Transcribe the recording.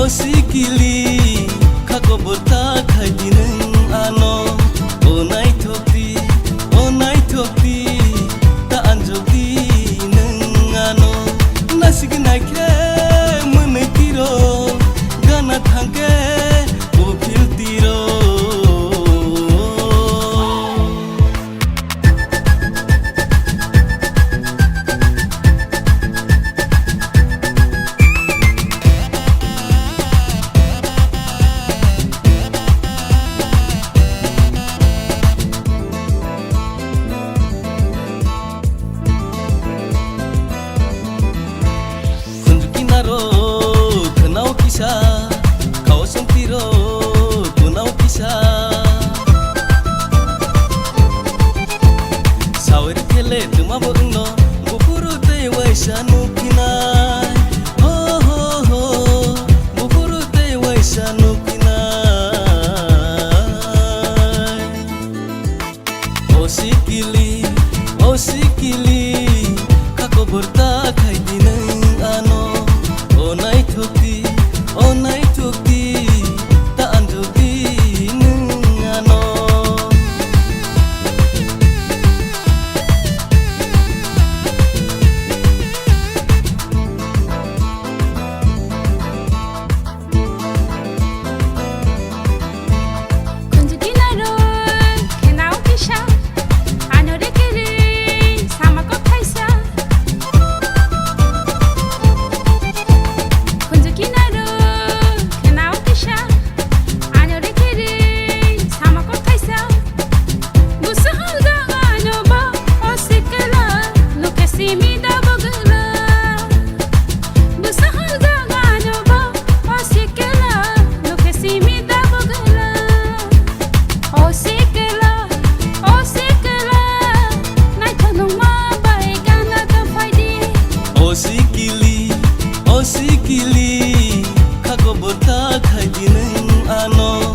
Sikili kako bota khaidi nang ano onai thokti ta anjogdi nang ano nasig naikhe mone tiro gana thangke o phil tiro Kenau kisah kau sentiro kunau kisah sawir kele tuma bogno bupuru te waisa nukinai ho ho ho bupuru te waisa nukinai o sikili kako borta khaidi nang ano onai thokti ta anjogdi nang ano Sikili kako bota khaidi nang ano